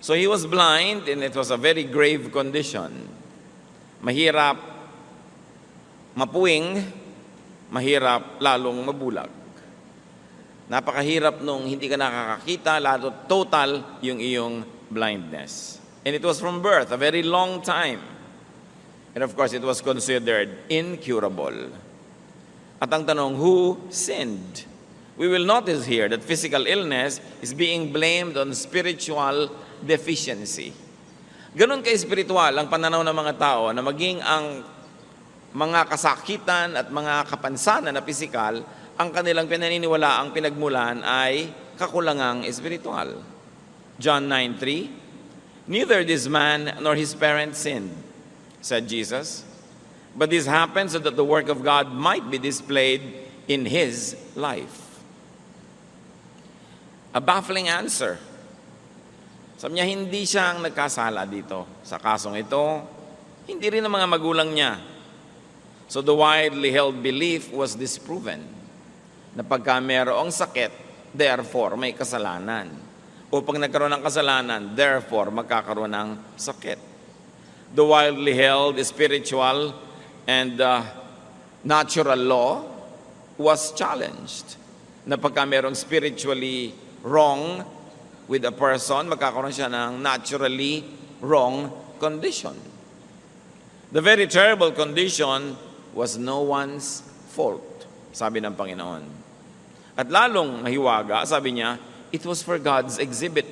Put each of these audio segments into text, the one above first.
So he was blind, and it was a very grave condition. Mahirap mapuwing, mahirap lalong mabulag. Napakahirap nung hindi ka nakakakita, lalo total yung iyong blindness. And it was from birth, a very long time. And of course, it was considered incurable. At ang tanong, who sinned? We will notice here that physical illness is being blamed on spiritual deficiency. Ganon ka-espiritual ang pananaw ng mga tao na maging ang mga kasakitan at mga kapansanan na pisikal, ang kanilang pinaniniwala, ang pinagmulan ay kakulangang espiritual. John 9:3, "Neither this man nor his parents sinned," said Jesus, "but this happened so that the work of God might be displayed in his life." A baffling answer. Sabi niya, hindi siya ang nagkasala dito. Sa kasong ito, hindi rin ang mga magulang niya. So the widely held belief was disproven na pagka mayroong sakit, therefore may kasalanan. O pag nagkaroon ng kasalanan, therefore magkakaroon ng sakit. The widely held spiritual and natural law was challenged. Na pagka mayroong spiritually wrong with a person, magkakaroon siya ng naturally wrong condition. The very terrible condition was no one's fault, sabi ng Panginoon. At lalong mahiwaga, sabi niya, it was for God's exhibit.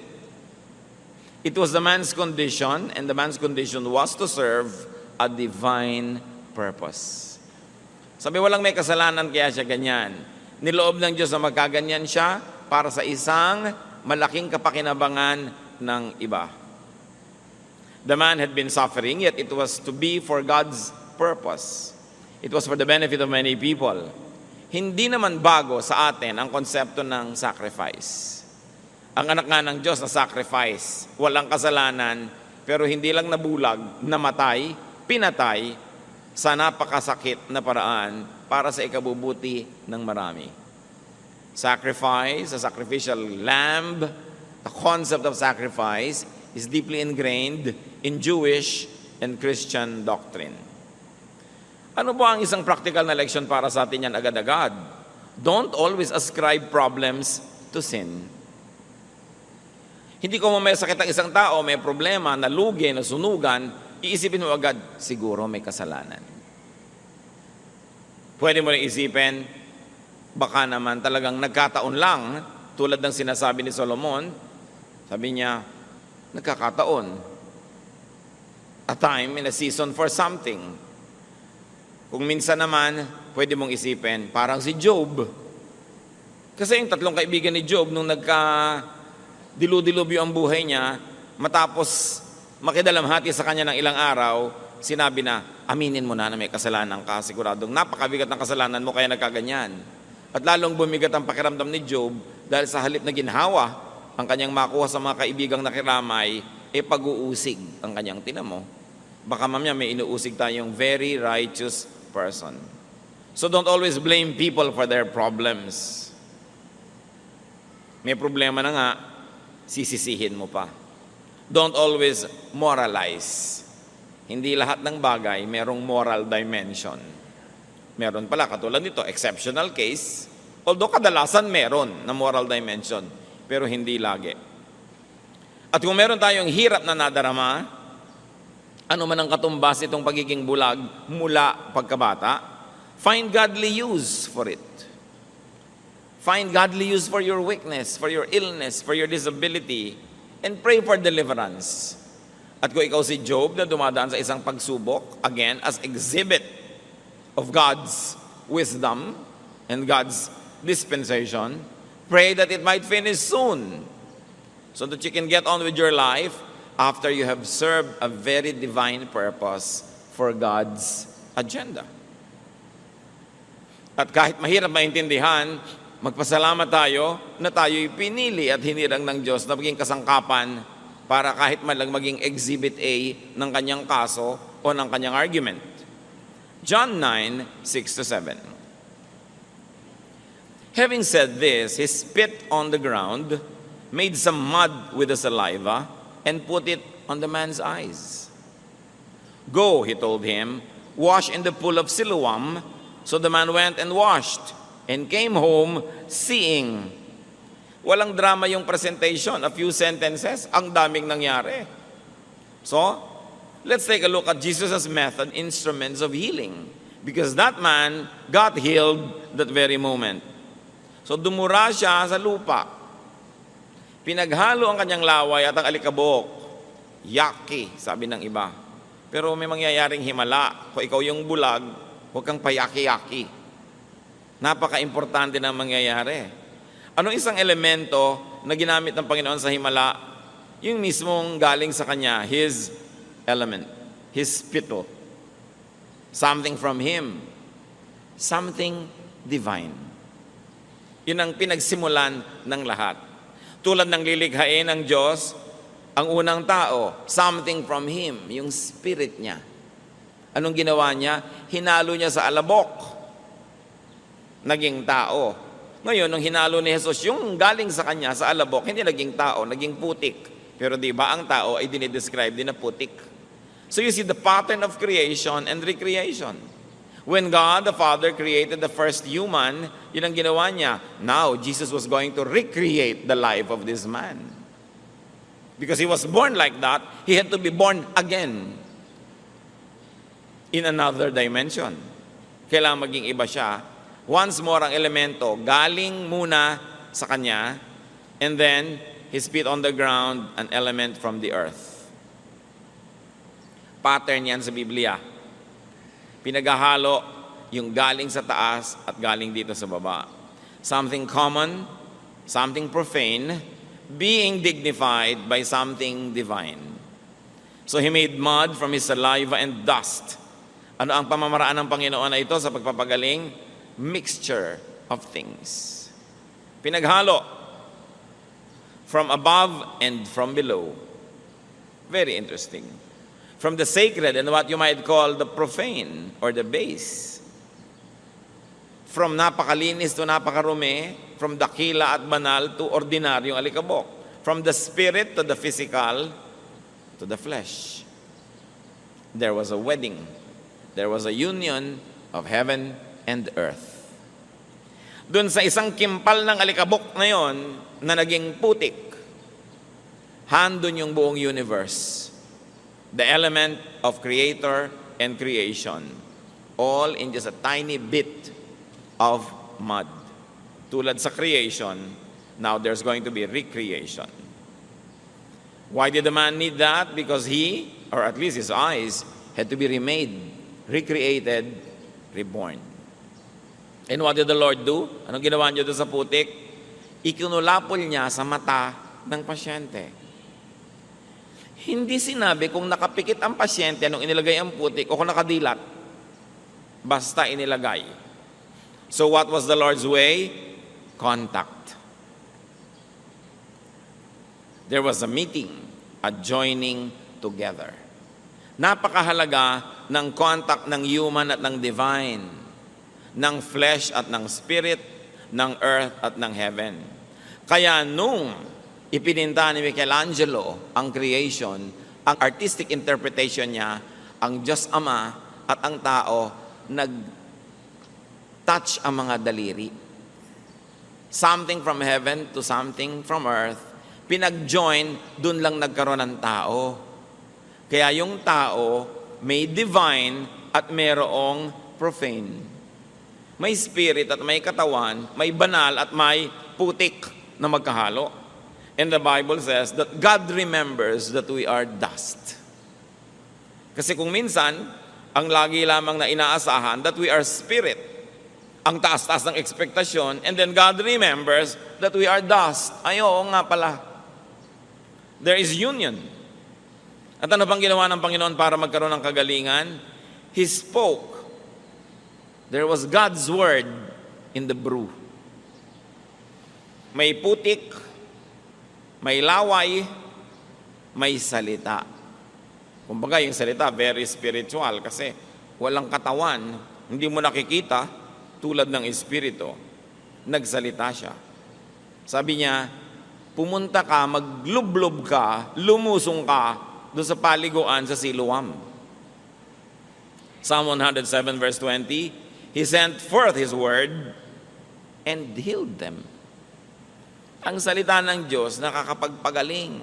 It was the man's condition, and the man's condition was to serve a divine purpose. Sabi, walang may kasalanan kaya siya ganyan. Niloob ng Diyos na magkaganyan siya para sa isang malaking kapakinabangan ng iba. The man had been suffering, yet it was to be for God's purpose. It was for the benefit of many people. Hindi naman bago sa atin ang konsepto ng sacrifice. Ang anak nga ng Diyos na sacrifice, walang kasalanan, pero hindi lang nabulag, namatay, pinatay sa napakasakit na paraan para sa ikabubuti ng marami. Sacrifice, a sacrificial lamb, the concept of sacrifice is deeply ingrained in Jewish and Christian doctrine. Ano po ang isang practical na leksyon para sa atin yan agad-agad? Don't always ascribe problems to sin. Hindi ko may sakit ang isang tao, may problema, nalugi, nasunugan, iisipin mo agad, siguro may kasalanan. Pwede mo rin isipin, baka naman talagang nagkataon lang, tulad ng sinasabi ni Solomon, sabi niya, nagkakataon. A time and a season for something. Kung minsan naman, pwede mong isipin, parang si Job. Kasi yung tatlong kaibigan ni Job, nung nagka-dilubyo ang buhay niya, matapos makidalamhati sa kanya ng ilang araw, sinabi na, aminin mo na may kasalanan ka, siguradong napakabigat ng kasalanan mo, kaya nagkaganyan. At lalong bumigat ang pakiramdam ni Job, dahil sa halip na ginhawa, ang kanyang makuha sa mga kaibigang nakiramay, pag-uusig ang kanyang tinamo. Baka mamaya may inuusig tayong very righteous person. So don't always blame people for their problems. May problema na nga, sisisihin mo pa. Don't always moralize. Hindi lahat ng bagay merong moral dimension. Meron pala, katulad nito, exceptional case, although kadalasan meron na moral dimension, pero hindi lagi. At kung meron tayong hirap na nadarama, ano man ang katumbas itong pagiging bulag mula pagkabata, find godly use for it. Find godly use for your weakness, for your illness, for your disability, and pray for deliverance. At kung ikaw si Job na dumadaan sa isang pagsubok, again, as exhibit of God's wisdom and God's dispensation, pray that it might finish soon so that you can get on with your life after you have served a very divine purpose for God's agenda. At kahit mahirap maintindihan, magpasalamat tayo na tayo'y pinili at hinirang ng Diyos na maging kasangkapan para kahit man lang maging exhibit A ng kanyang kaso o ng kanyang argument. John 9:6-7. Having said this, he spit on the ground, made some mud with the saliva, and put it on the man's eyes. Go, he told him, wash in the pool of Siloam. So the man went and washed and came home seeing. Walang drama yung presentation. A few sentences, ang daming nangyari. So, let's take a look at Jesus' method, instruments of healing. Because that man got healed that very moment. So, dumura siya sa lupa. Pinaghalo ang kanyang laway at ang alikabok. Yaki, sabi ng iba. Pero may mangyayaring himala. Kung ikaw yung bulag, huwag kang payaki-yaki. Napaka-importante na mangyayari. Anong isang elemento na ginamit ng Panginoon sa himala? Yung mismong galing sa Kanya, His element, His spittle. Something from Him. Something divine. Yun ang pinagsimulan ng lahat. Tulad ng lilikhain ng Diyos, ang unang tao, something from Him, yung spirit niya. Anong ginawa niya? Hinalo niya sa alabok. Naging tao. Ngayon, nung hinalo ni Jesus, yung galing sa kanya, sa alabok, hindi naging tao, naging putik. Pero di ba ang tao ay dinidescribe din na putik? So you see the pattern of creation and recreation. When God the Father created the first human, yun ang ginawa niya. Now, Jesus was going to recreate the life of this man. Because he was born like that, he had to be born again in another dimension. Kailangan maging iba siya. Once more ang elemento, galing muna sa kanya, and then he spit on the ground an element from the earth. Pattern yan sa Biblia. Pinaghahalo yung galing sa taas at galing dito sa baba. Something common, something profane, being dignified by something divine. So he made mud from his saliva and dust. Ano ang pamamaraan ng Panginoon na ito sa pagpapagaling? Mixture of things. Pinaghalo. From above and from below. Very interesting. From the sacred and what you might call the profane or the base. From napakalinis to napakarumi, from dakila at banal to ordinaryong alikabok. From the spirit to the physical to the flesh. There was a wedding. There was a union of heaven and earth. Doon sa isang kimpal ng alikabok na yon na naging putik, handon yung buong universe. The element of creator and creation. All in just a tiny bit of mud. Tulad sa creation, now there's going to be recreation. Why did the man need that? Because he, or at least his eyes, had to be remade, recreated, reborn. And what did the Lord do? Anong ginawa niya doon sa putik? Ikinulapol niya sa mata ng pasyente. Hindi sinabi kung nakapikit ang pasyente nung inilagay ang putik o kung nakadilat. Basta inilagay. So what was the Lord's way? Contact. There was a meeting, a joining together. Napakahalaga ng contact ng human at ng divine, ng flesh at ng spirit, ng earth at ng heaven. Kaya nung ipininta ni Michelangelo ang creation, ang artistic interpretation niya, ang Diyos Ama at ang tao nag-touch ang mga daliri. Something from heaven to something from earth, pinag-join, dun lang nagkaroon ng tao. Kaya yung tao may divine at mayroong profane. May spirit at may katawan, may banal at may putik na magkahalo. And the Bible says that God remembers that we are dust. Kasi kung minsan, ang lagi lamang na inaasahan that we are spirit, ang taas-taas ng ekspektasyon, and then God remembers that we are dust. Ay, oo nga pala. There is union. At ano pang ginawa ng Panginoon para magkaroon ng kagalingan? He spoke. There was God's word in the brew. May putik, may laway, may salita. Kumbaga yung salita, very spiritual kasi walang katawan, hindi mo nakikita tulad ng espiritu. Nagsalita siya. Sabi niya, pumunta ka, maglublob ka, lumusong ka doon sa paliguan sa Siloam. Psalm 107 verse 20, He sent forth His word and healed them. Ang salita ng Diyos nakakapagpagaling.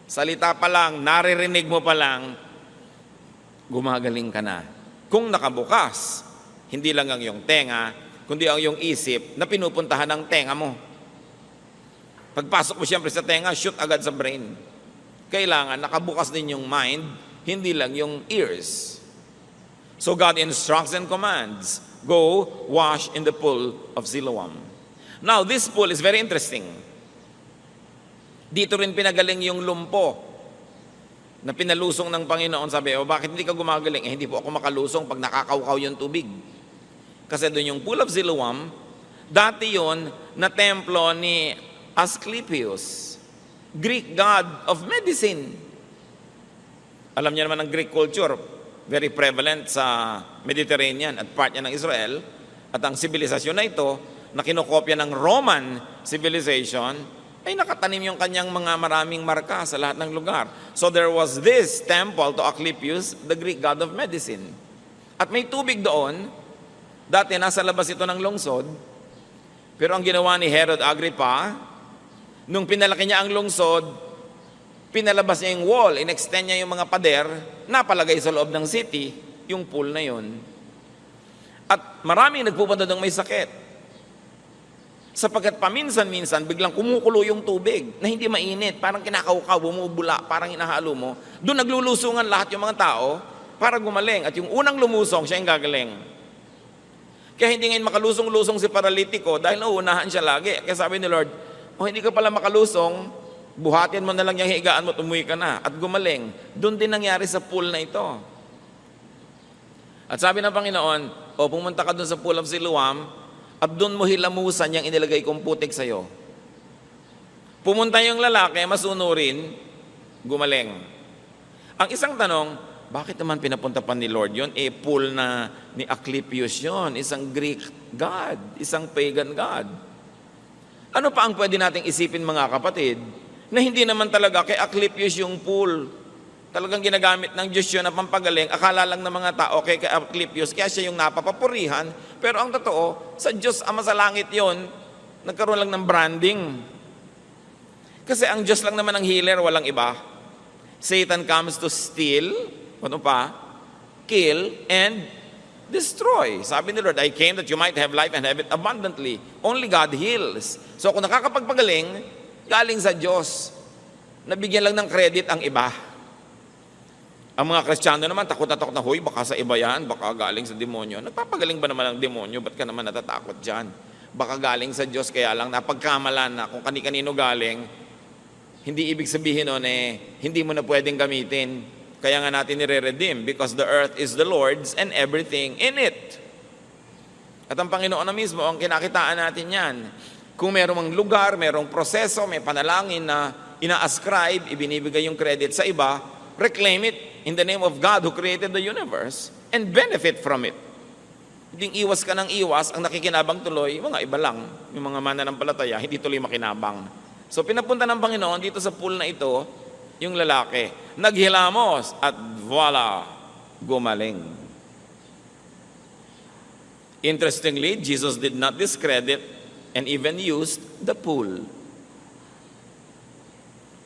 Salita pa lang, naririnig mo pa lang, gumagaling ka na. Kung nakabukas, hindi lang ang iyong tenga, kundi ang iyong isip na pinupuntahan ng tenga mo. Pagpasok mo siyempre sa tenga, shoot agad sa brain. Kailangan nakabukas din yung mind, hindi lang yung ears. So God instructs and commands, go wash in the pool of Siloam. Now, this pool is very interesting. Dito rin pinagaling yung lumpo na pinalusong ng Panginoon. Sabi, bakit hindi ka gumagaling? Hindi po ako makalusong pag nakakaukaw yung tubig. Kasi doon yung pool of Siloam, dati yon na templo ni Asclepius, Greek god of medicine. Alam niyo naman ang Greek culture, very prevalent sa Mediterranean at part niya ng Israel. At ang sibilisasyon na ito, na kinokopya ng Roman civilization, ay nakatanim yung kanyang mga maraming marka sa lahat ng lugar. So there was this temple to Asclepius, the Greek god of medicine. At may tubig doon. Dati nasa labas ito ng lungsod. Pero ang ginawa ni Herod Agrippa, nung pinalaki niya ang lungsod, pinalabas niya yung wall, inextend niya yung mga pader, napalagay sa loob ng city, yung pool na yun. At maraming nagpupunta doon may sakit. Sapagkat paminsan-minsan, biglang kumukulo yung tubig na hindi mainit, parang kinakaukaw, bumubula, parang hinahalo mo. Doon naglulusungan lahat yung mga tao para gumaling. At yung unang lumusong, siya yung gagaling. Kaya hindi ngayon makalusong-lusong si paralitiko dahil nauunahan siya lagi. Kaya sabi ni Lord, hindi ka pala makalusong, buhatin mo na lang yung higaan mo, tumuwi ka na, at gumaling. Doon din nangyari sa pool na ito. At sabi ng Panginoon, pumunta ka doon sa pool of Siloam, at doon mo hilamusan yung inilagay kong putik sa'yo. Pumunta yung lalaki, masunurin, gumaling. Ang isang tanong, bakit naman pinapunta pa ni Lord yun? Pool na ni Asclepius yun, isang Greek god, isang pagan god. Ano pa ang pwede nating isipin mga kapatid, na hindi naman talaga kay Asclepius yung pool. Talagang ginagamit ng Diyos yun na pampagaling. Akala lang ng mga tao kay Asclepius, kaya siya yung napapapurihan. Pero ang totoo, sa Diyos Ama sa langit yun, nagkaroon lang ng branding. Kasi ang Diyos lang naman ang healer, walang iba. Satan comes to steal, ano pa? Kill, and destroy. Sabi ni Lord, I came that you might have life and have it abundantly. Only God heals. So kung nakakapagpagaling, galing sa Diyos. Nabigyan lang ng credit ang iba. Ang mga Kristiyano naman, takot na takot na, huy, baka sa iba yan, baka galing sa demonyo. Nagpapagaling ba naman ang demonyo? Ba't ka naman natatakot dyan? Baka galing sa Diyos, kaya lang napagkamalan na kung kani-kanino galing, hindi ibig sabihin nun hindi mo na pwedeng gamitin. Kaya nga natin nire-redeem, because the earth is the Lord's and everything in it. At ang Panginoon na mismo, ang kinakitaan natin yan. Kung merong lugar, merong proseso, may panalangin na ina-ascribe, ibinibigay yung credit sa iba, reclaim it in the name of God who created the universe and benefit from it. Hindi iwas ka ng iwas, ang nakikinabang tuloy, mga iba lang, yung mga mananampalataya, hindi tuloy makinabang. So pinapunta ng Panginoon dito sa pool na ito, yung lalaki, naghilamos at voila, gumaling. Interestingly, Jesus did not discredit and even used the pool.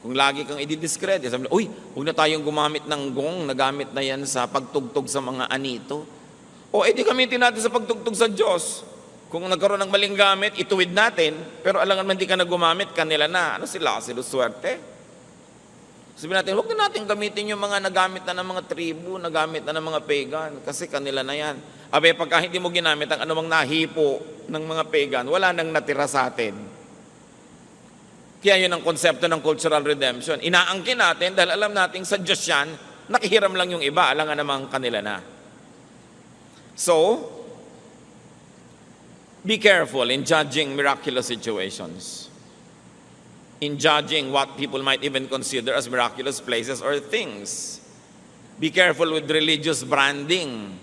Kung lagi kang i-discredit, sabi na, huwag na tayong gumamit ng gong, nagamit na yan sa pagtugtog sa mga anito. Di gamitin natin sa pagtugtog sa Diyos. Kung nagkaroon ng maling gamit, ituwid natin, pero alangan man di ka na gumamit, kanila na. Ano sila? Swerte. Sabi natin, huwag na natin gamitin yung mga nagamit na ng mga tribu, nagamit na ng mga pagan, kasi kanila na yan. Pagka hindi mo ginamit ang anumang nahipo ng mga pagan, wala nang natira sa atin. Kaya yun ang konsepto ng cultural redemption. Inaangkin natin dahil alam natin sa Diyos yan, nakihiram lang yung iba, alam nga namang kanila na. So, be careful in judging miraculous situations. In judging what people might even consider as miraculous places or things. Be careful with religious branding.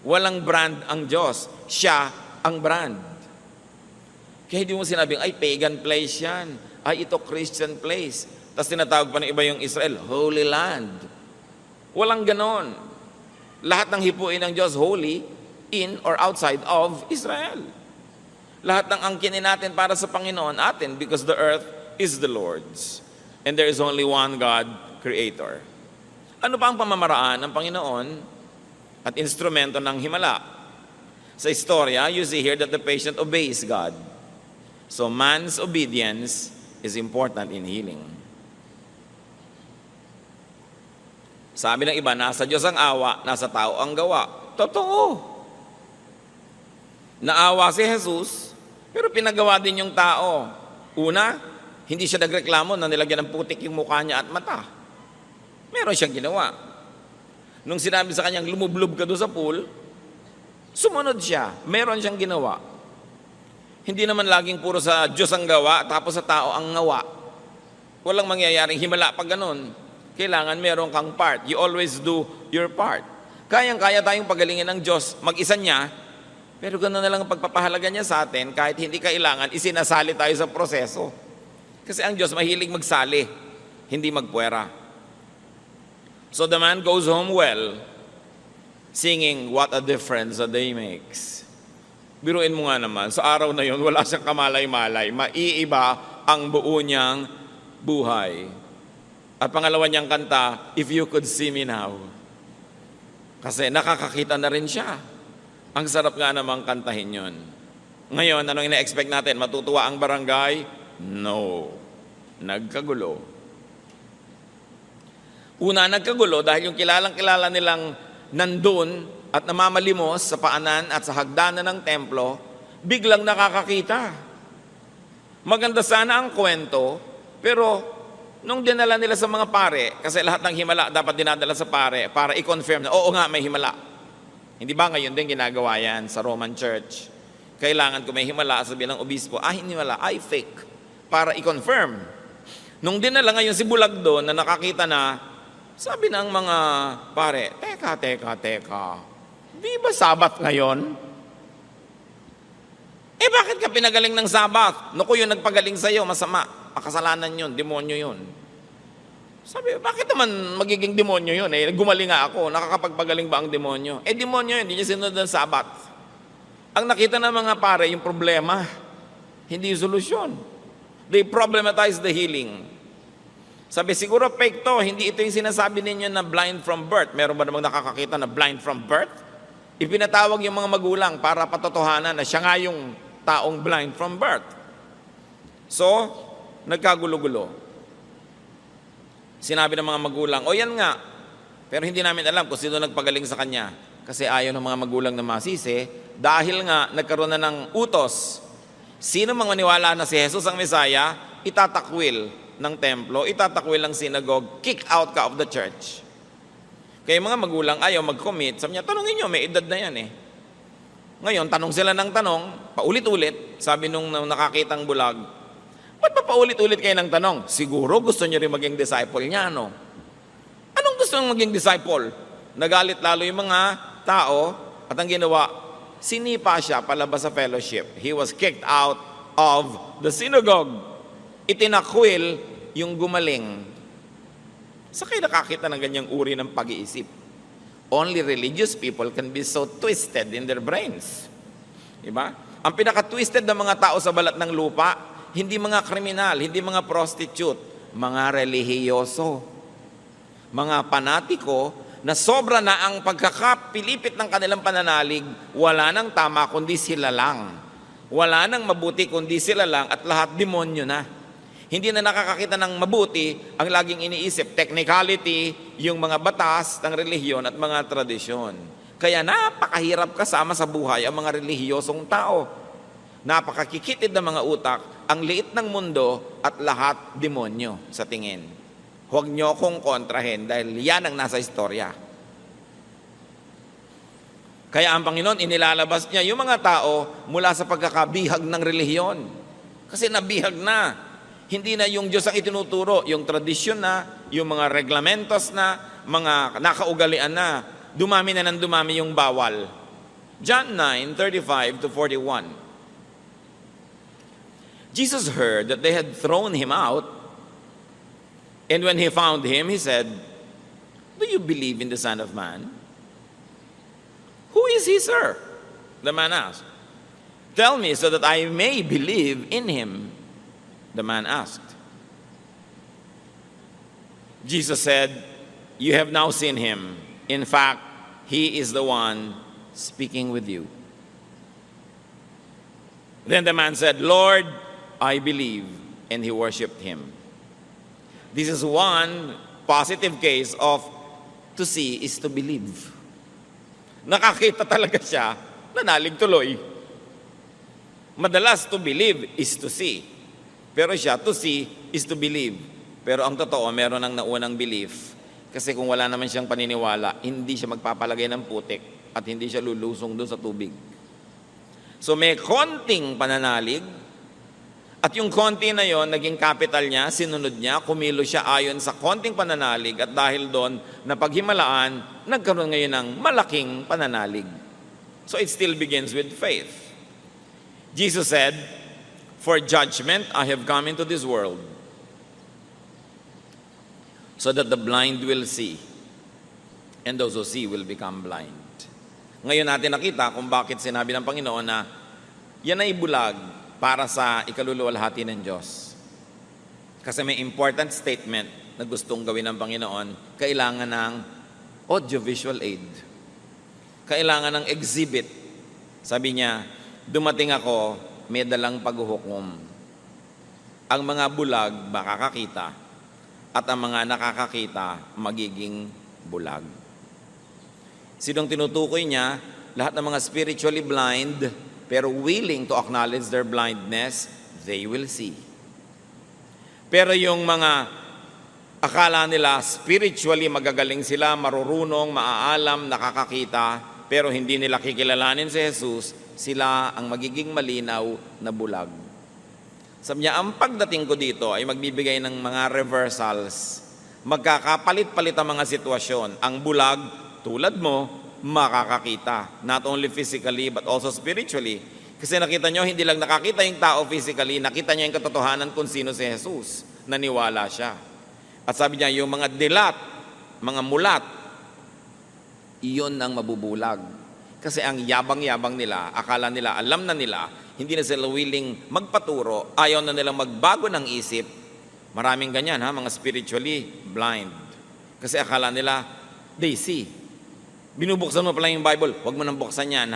Walang brand ang Diyos. Siya ang brand. Kaya hindi mo sinabing, ay, pagan place yan. Ay, ito Christian place. Tapos tinatawag pa ng iba yung Israel, Holy Land. Walang ganon. Lahat ng hipuin ng Diyos, holy, in or outside of Israel. Lahat ng angkinin natin para sa Panginoon, atin, because the earth is the Lord's. And there is only one God, Creator. Ano pa ang pamamaraan ng Panginoon at instrumento ng himala? Sa istorya, you see here that the patient obeys God. So man's obedience is important in healing. Sabi ng iba, nasa Diyos ang awa, nasa tao ang gawa. Totoo. Naawa si Jesus, pero pinagawa din yung tao. Una, hindi siya nagreklamo na nilagyan ng putik yung mukha niya at mata. Meron siyang ginawa. Nung sinabi sa kanyang lumublob ka doon sa pool, sumunod siya. Meron siyang ginawa. Hindi naman laging puro sa Diyos ang gawa, tapos sa tao ang ngawa. Walang mangyayaring himala pag ganun. Kailangan meron kang part. You always do your part. Kayang-kaya tayong pagalingin ng Diyos, mag-isa niya, pero gano'n na lang ang pagpapahalaga niya sa atin, kahit hindi kailangan, isinasali tayo sa proseso. Kasi ang Diyos mahilig magsali, hindi magpuwera. So the man goes home well, singing, what a difference a day makes. Biruin mo nga naman, sa araw na yun, wala siyang kamalay-malay, maiiba ang buo niyang buhay. At pangalawa niyang kanta, If You Could See Me Now. Kasi nakakakita na rin siya. Ang sarap nga namang kantahin yun. Ngayon, anong ina-expect natin? Matutuwa ang barangay? No. Nagkagulo. Una, nagkagulo dahil yung kilalang-kilala nilang nandun at namamalimos sa paanan at sa hagdanan ng templo, biglang nakakakita. Maganda sana ang kwento, pero nung dinala nila sa mga pare, kasi lahat ng himala dapat dinadala sa pare para i-confirm na, oo nga, may himala. Hindi ba ngayon din ginagawa yan sa Roman Church? Kailangan kung may himala, sabihin ng obispo, hindi himala, fake. Para i-confirm. Nung dinala ngayon si Bulag doon na nakakita na, sabi ng mga pare, teka. Di ba Sabat ngayon? Bakit ka pinagaling ng Sabat? Naku, yung nagpagaling sa'yo, masama. Pakasalanan yun, demonyo yun. Sabi, bakit naman magiging demonyo yun? Gumaling nga ako, nakakapagpagaling ba ang demonyo? Demonyo yun, hindi niya sinunod ng Sabat. Ang nakita ng mga pare, yung problema, hindi yung solusyon. They problematize the healing. Sabi, siguro fake to, hindi ito yung sinasabi ninyo na blind from birth. Meron ba namang nakakakita na blind from birth? Ipinatawag yung mga magulang para patotohanan na siya nga yung taong blind from birth. So, nagkagulo-gulo. Sinabi ng mga magulang, yan nga, pero hindi namin alam kung sino nagpagaling sa kanya. Kasi ayaw ng mga magulang na masisi, dahil nga nagkaroon na ng utos. Sino mang maniwala na si Jesus ang Mesaya, itatakwil ng templo, itatakwil ng synagogue, kick out ka of the church. Kaya mga magulang ayaw mag-commit, sabi niya, tanongin niyo, may edad na yan eh. Ngayon, tanong sila ng tanong, paulit-ulit, sabi nung nakakitang bulag, ba't pa paulit-ulit kayo ng tanong? Siguro gusto niyo rin maging disciple niya, no? Anong gusto niyong maging disciple? Nagalit lalo yung mga tao at ang ginawa, sinipa siya palabas sa fellowship. He was kicked out of the synagogue. Itinakwil yung gumaling. Sa kayo nakakita ng ganyang uri ng pag-iisip? Only religious people can be so twisted in their brains. Diba? Ang pinaka-twisted ng mga tao sa balat ng lupa, hindi mga kriminal, hindi mga prostitute, mga relihiyoso, mga panatiko na sobra na ang pagkakapilipit ng kanilang pananalig, wala nang tama kundi sila lang. Wala nang mabuti kundi sila lang at lahat demonyo na. Hindi na nakakakita ng mabuti, ang laging iniisip, technicality, yung mga batas ng relihiyon at mga tradisyon. Kaya napakahirap kasama sa buhay ang mga relihiyosong tao. Napakakikitid ng mga utak, ang liit ng mundo at lahat demonyo sa tingin. Huwag niyo kong kontrahin dahil yan ang nasa istorya. Kaya ang Panginoon, inilalabas niya yung mga tao mula sa pagkakabihag ng relihiyon. Kasi nabihag na. Hindi na yung Diyos ang itinuturo, yung tradisyon na, yung mga reglamentos na, mga nakaugalian na, dumami na ng dumami yung bawal. John 9:35-41. Jesus heard that they had thrown him out, and when he found him, he said, "Do you believe in the Son of Man?" "Who is he, sir?" the man asked. "Tell me so that I may believe in him," the man asked. Jesus said, "You have now seen him. In fact, he is the one speaking with you." Then the man said, "Lord, I believe," and he worshipped him. This is one positive case of to see is to believe. Nakakita talaga siya, nanalig tuloy. Madalas to believe is to see. Pero siya, to see is to believe. Pero ang totoo, meron ng naunang belief. Kasi kung wala naman siyang paniniwala, hindi siya magpapalagay ng putik at hindi siya lulusong doon sa tubig. So may konting pananalig, at yung konti na yon, naging capital niya, sinunod niya, kumilo siya ayon sa konting pananalig, at dahil doon, napaghimalaan, nagkaroon ngayon ng malaking pananalig. So it still begins with faith. Jesus said, "For judgment I have come into this world, so that the blind will see, and those who see will become blind." Ngayon natin nakita kung bakit sinabi ng Panginoon na yan ay bulag para sa ikaluluwalhati ng Diyos. Kasi may important statement na gustong gawin ng Panginoon, kailangan ng audiovisual aid. Kailangan ng exhibit. Sabi niya, dumating ako, may dalang paghuhukom. Ang mga bulag makakakita, at ang mga nakakakita magiging bulag. Sinong tinutukoy niya? Lahat ng mga spiritually blind, pero willing to acknowledge their blindness, they will see. Pero yung mga akala nila spiritually magagaling sila, marurunong, maaalam, nakakakita, pero hindi nila kikilalanin si Jesus, sila ang magiging malinaw na bulag. Sabi niya, ang pagdating ko dito ay magbibigay ng mga reversals. Magkakapalit-palit ang mga sitwasyon. Ang bulag, tulad mo, makakakita. Not only physically, but also spiritually. Kasi nakita nyo, hindi lang nakakita yung tao physically, nakita niya yung katotohanan kung sino si Jesus. Naniwala siya. At sabi niya, yung mga dilat, mga mulat, iyon ang mabubulag. Kasi ang yabang-yabang nila, akala nila, alam na nila, hindi na sila willing magpaturo, ayaw na nilang magbago ng isip. Maraming ganyan, mga spiritually blind. Kasi akala nila, they see. Binubuksan mo pala yung Bible, huwag mo nang buksan yan,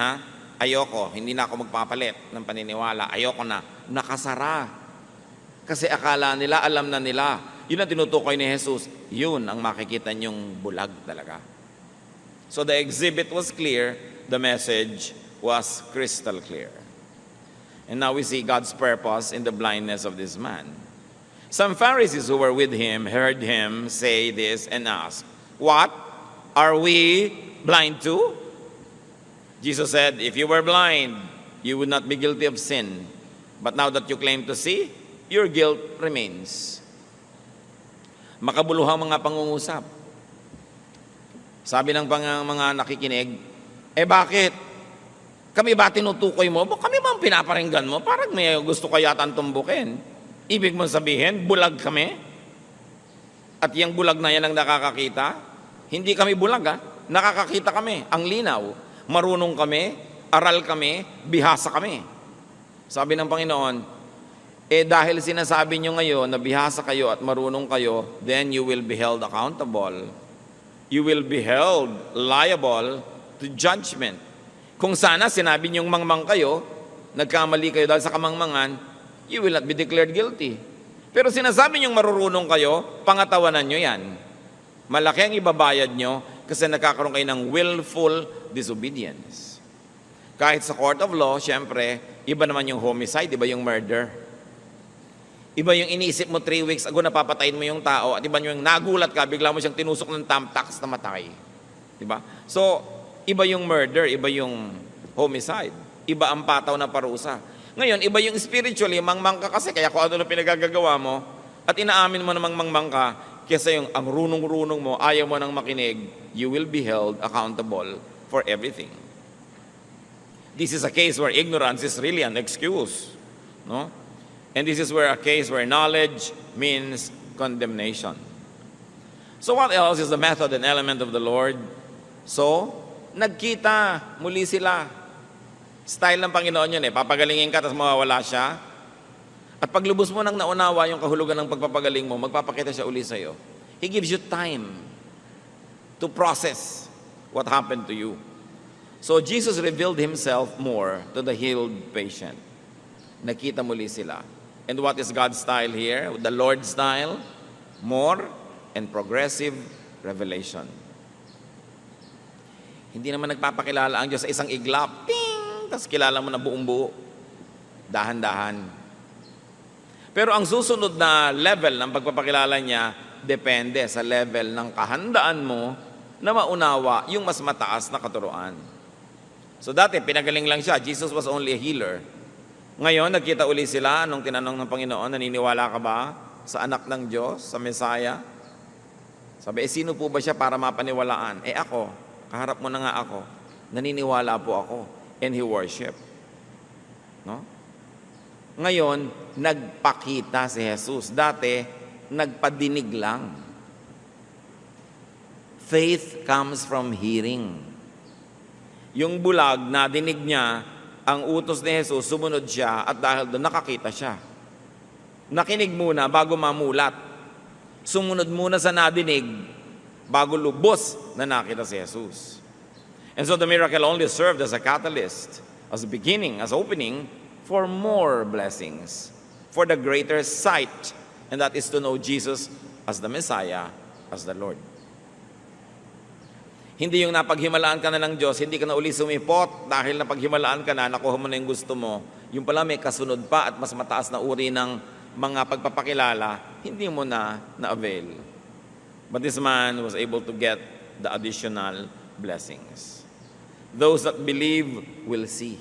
Ayoko, hindi na ako magpapalit ng paniniwala. Ayoko na, nakasara. Kasi akala nila, alam na nila. Yun ang tinutukoy ni Jesus, yun ang makikita niyong bulag talaga. So the exhibit was clear, the message was crystal clear. And now we see God's purpose in the blindness of this man. Some Pharisees who were with him heard him say this and asked, "What? Are we blind too?" Jesus said, "If you were blind, you would not be guilty of sin. But now that you claim to see, your guilt remains." Makabuluhang mga pangungusap. Sabi ng mga nakikinig, bakit? Kami ba tinutukoy mo? Kami ba ang pinaparinggan mo? Parang may gusto ka yatang tumbukin. Ibig mong sabihin, bulag kami? At yung bulag na yan ang nakakakita? Hindi kami bulag, Nakakakita kami. Ang linaw. Marunong kami, aral kami, bihasa kami. Sabi ng Panginoon, dahil sinasabi nyo ngayon na bihasa kayo at marunong kayo, then you will be held accountable. You will be held liable to judgment. Kung sana sinabi niyong mangmang kayo, nagkamali kayo dahil sa kamangmangan, you will not be declared guilty. Pero sinasabi niyong marurunong kayo, pangatawanan nyo yan. Malaki ang ibabayad nyo kasi nagkakaroon kayo ng willful disobedience. Kahit sa court of law, syempre, iba naman yung homicide, iba yung murder. Iba yung iniisip mo 3 weeks ago, napapatayin mo yung tao, at iba yung nagulat ka, bigla mo siyang tinusok ng thumbtacks na matay. Diba? So, iba yung murder, iba yung homicide. Iba ang pataw na parusa. Ngayon, iba yung spiritually, mangmang ka kasi, kaya kung ano na pinagagagawa mo, at inaamin mo namang mangmang ka, kesa yung ang runong-runong mo, ayaw mo nang makinig, you will be held accountable for everything. This is a case where ignorance is really an excuse. No? And this is where a case where knowledge means condemnation. So what else is the method and element of the Lord? So, nagkita muli sila. Style ng Panginoon yun papagalingin ka tapos mawawala siya. At pag lubos mo nang naunawa yung kahulugan ng pagpapagaling mo, magpapakita siya uli sa'yo. He gives you time to process what happened to you. So Jesus revealed Himself more to the healed patient. Nakita muli sila. And what is God's style here? The Lord's style? More and progressive revelation. Hindi naman nagpapakilala ang Diyos sa isang iglap. Ting! Tapos kilala mo na buong buo. Dahan-dahan. Pero ang susunod na level ng pagpapakilala niya, depende sa level ng kahandaan mo na maunawa yung mas mataas na katuruan. So dati, pinagaling lang siya. Jesus was only a healer. Ngayon, nagkita uli sila nung tinanong ng Panginoon, naniniwala ka ba sa anak ng Diyos, sa Mesaya? Sabi, sino po ba siya para mapaniwalaan? Ako, kaharap mo na nga ako. Naniniwala po ako. And he worshiped. No? Ngayon, nagpakita si Jesus. Dati, nagpadinig lang. Faith comes from hearing. Yung bulag, nadinig niya, ang utos ni Jesus, sumunod siya, at dahil doon, nakakita siya. Nakinig muna bago mamulat. Sumunod muna sa nadinig, bago lubos na nakita si Jesus. And so the miracle only served as a catalyst, as a beginning, as opening, for more blessings, for the greater sight, and that is to know Jesus as the Messiah, as the Lord. Hindi yung napaghimalaan ka na ng Diyos, hindi ka na uli sumipot dahil napaghimalaan ka na, nakuha mo na yung gusto mo. Yung pala may kasunod pa at mas mataas na uri ng mga pagpapakilala, hindi mo na na-avail. But this man was able to get the additional blessings. Those that believe will see.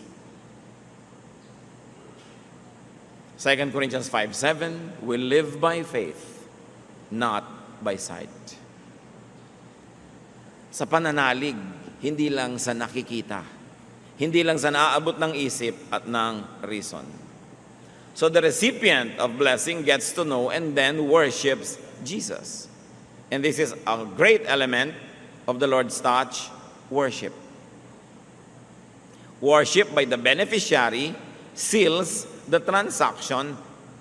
2 Corinthians 5:7, we live by faith, not by sight. Sa pananalig, hindi lang sa nakikita, hindi lang sa naaabot ng isip at ng reason. So the recipient of blessing gets to know and then worships Jesus. And this is a great element of the Lord's touch, worship. Worship by the beneficiary seals the transaction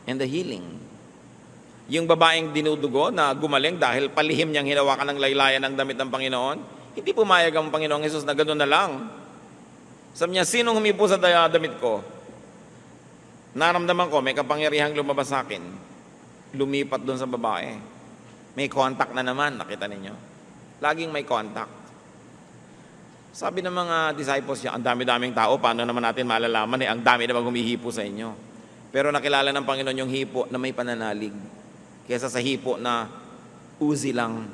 and the healing. Yung babaeng dinudugo na gumaling dahil palihim niyang hinawakan ng laylayan ng damit ng Panginoon, hindi pumayag ang Panginoong Jesus na gano'n na lang. Sabi niya, sinong humipo sa damit ko? Naramdaman ko, may kapangyarihang lumabas sa akin. Lumipat doon sa babae. May contact na naman, nakita ninyo. Laging may contact. Sabi ng mga disciples niya, ang dami-daming tao, paano naman natin malalaman ang dami naman humihipo sa inyo. Pero nakilala ng Panginoon yung hipo na may pananalig kaysa sa hipo na uzi lang.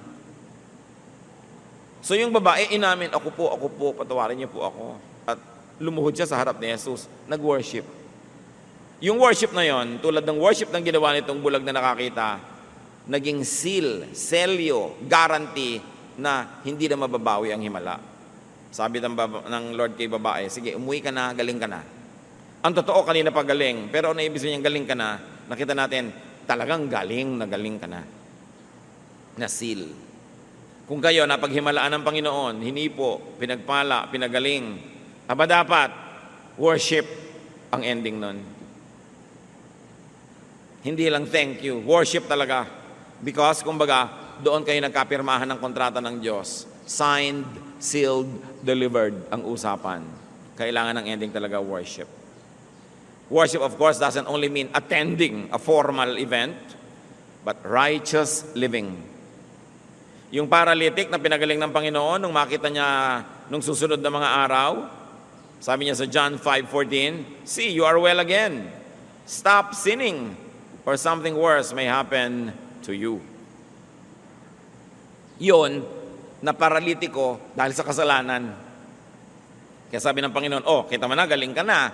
So yung babae, inamin, ako po, patawarin niyo po ako. At lumuhod siya sa harap ni Jesus, nag-worship. Yung worship na yon, tulad ng worship ng ginawa nitong bulag na nakakita, naging seal, selyo, guarantee na hindi na mababawi ang himala. Sabi ng Lord kay babae, sige, umuwi ka na, galing ka na. Ang totoo, kanina pa galing, pero ano ibig sabihin galing ka na, nakita natin, talagang galing ka na. Na seal. Kung kayo napaghimalaan ng Panginoon, hinipo, pinagpala, pinagaling, aba dapat, worship ang ending nun. Hindi lang thank you, worship talaga. Because, kumbaga, doon kayo nagkapirmahan ng kontrata ng Diyos. Signed, sealed, delivered ang usapan. Kailangan ng ending talaga worship. Worship, of course, doesn't only mean attending a formal event, but righteous living. Yung paralytic na pinagaling ng Panginoon, nung makita niya nung susunod na mga araw, sabi niya sa John 5:14, see, you are well again. Stop sinning, or something worse may happen to you. Yun, na paralitiko dahil sa kasalanan. Kaya sabi ng Panginoon, kita mo na, galing ka na.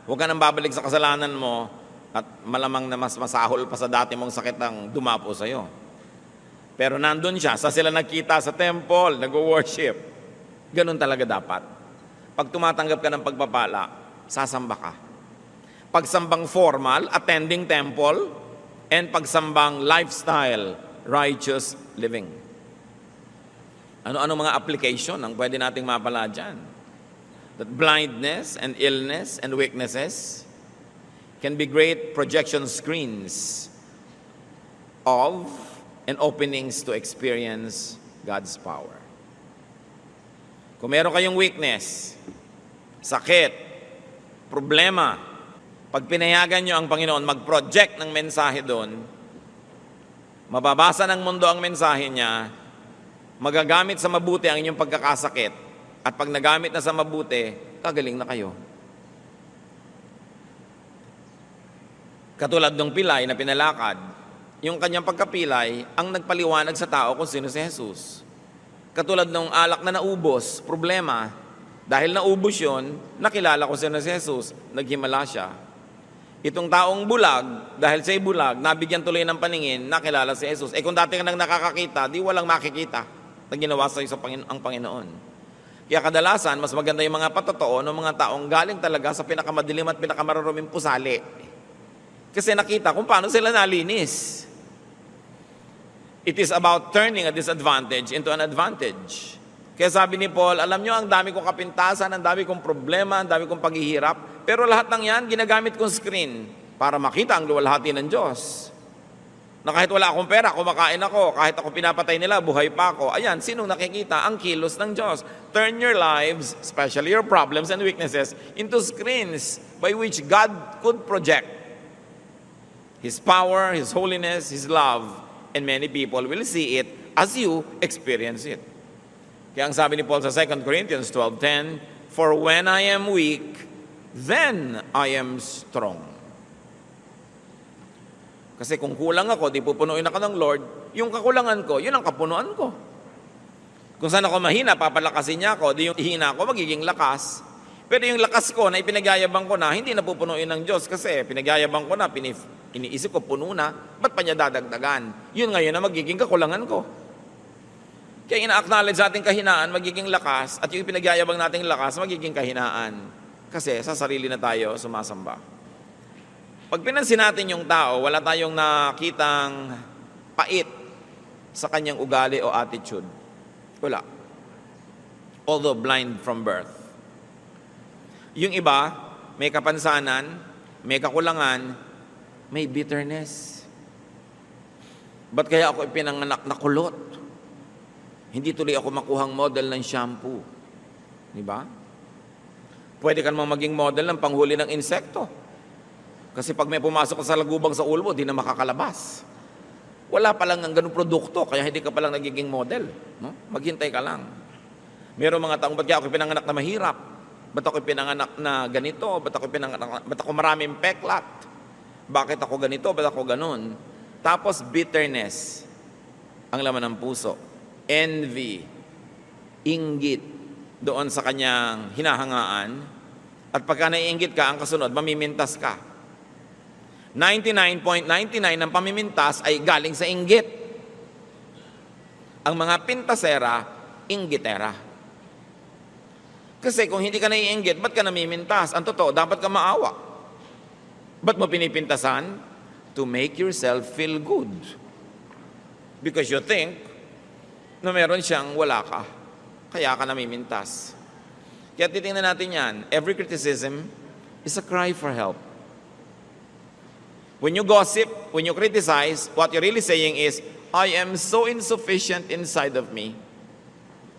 Huwag ka nang babalik sa kasalanan mo at malamang na mas masahol pa sa dati mong sakit ang dumapo sa'yo. Pero nandun siya, sa sila nagkita sa temple, nag-worship. Ganun talaga dapat. Pag tumatanggap ka ng pagpapala, sasamba ka. Pagsambang formal, attending temple, and pagsambang lifestyle, righteous living. Ano-ano mga application ang pwede nating mapala dyan? That blindness and illness and weaknesses can be great projection screens of and openings to experience God's power. Kung meron kayong weakness, sakit, problema, pag pinayagan nyo ang Panginoon mag-project ng mensahe doon, mababasa ng mundo ang mensahe niya, magagamit sa mabuti ang inyong pagkakasakit, at pag nagamit na sa mabuti, kagaling na kayo. Katulad ng pilay na pinalakad, yung kanyang pagkapilay ang nagpaliwanag sa tao kung sino si Jesus. Katulad ng alak na naubos, problema, dahil naubos yun, nakilala ko sino si Jesus, naghimala siya. Itong taong bulag, dahil siya'y bulag, nabigyan tuloy ng paningin, nakilala si Jesus. Kung dati ka nang nakakakita, di walang makikita na ginawa sa'yo ang Panginoon. Kaya kadalasan, mas maganda yung mga patotoo ng mga taong galing talaga sa pinakamadilim at pinakamaruruming pusali. Kasi nakita kung paano sila nalinis. It is about turning a disadvantage into an advantage. Kaya sabi ni Paul, alam nyo, ang dami kong kapintasan, ang dami kong problema, ang dami kong paghihirap, pero lahat ng yan, ginagamit kong screen para makita ang luwalhati ng Diyos. Na kahit wala akong pera, kumakain ako, kahit ako pinapatay nila, buhay pa ako. Ayan, sinong nakikita? Ang kilos ng Diyos. Turn your lives, especially your problems and weaknesses, into screens by which God could project His power, His holiness, His love, and many people will see it as you experience it. Kaya ang sabi ni Paul sa 2 Corinthians 12:10, "For when I am weak, then I am strong." Kasi kung kulang ako, di pupunuin ako ng Lord, yung kakulangan ko, yun ang kapunuan ko. Kung saan ako mahina, papalakasin niya ako, di yung hina ko, magiging lakas. Pero yung lakas ko na ipinagyayabang ko na, hindi na pupunuin ng Diyos kasi pinagyayabang ko na, iniisip ko puno na, ba't pa niya dadagdagan? Yun ngayon na magiging kakulangan ko. Kaya ina-acknowledge sa ating kahinaan, magiging lakas, at yung pinagyayabang nating lakas, magiging kahinaan. Kasi sa sarili na tayo sumasamba. Pag pinansin natin yung tao, wala tayong nakitang pait sa kanyang ugali o attitude. Wala. Although blind from birth. Yung iba, may kapansanan, may kakulangan, may bitterness. Ba't kaya ako ipinanganak na kulot? Hindi tuloy ako makuhang model ng shampoo. Di ba? Pwede ka namang maging model ng panghuli ng insekto. Kasi pag may pumasok sa lagubang sa ulo mo, di na makakalabas. Wala pa lang ang ganung produkto, kaya hindi ka pa lang nagiging model. No? Maghintay ka lang. Mayroong mga taong, ba't kaya ako pinanganak na mahirap? Ba't ako pinanganak na ganito? Ba't ako maraming peklat? Bakit ako ganito? Ba't ako ganun? Tapos bitterness ang laman ng puso. Envy, inggit doon sa kanyang hinahangaan. At pagka naiinggit ka, ang kasunod, mamimintas ka. 99.99 ng pamimintas ay galing sa inggit. Ang mga pintasera, inggitera. Kasi kung hindi ka naiinggit, ba't ka namimintas? Ang totoo, dapat ka maawa. Ba't mo pinipintasan? To make yourself feel good. Because you think na meron siyang wala ka. Kaya ka namimintas. Kaya titingnan natin yan. Every criticism is a cry for help. When you gossip, when you criticize, what you're really saying is, I am so insufficient inside of me.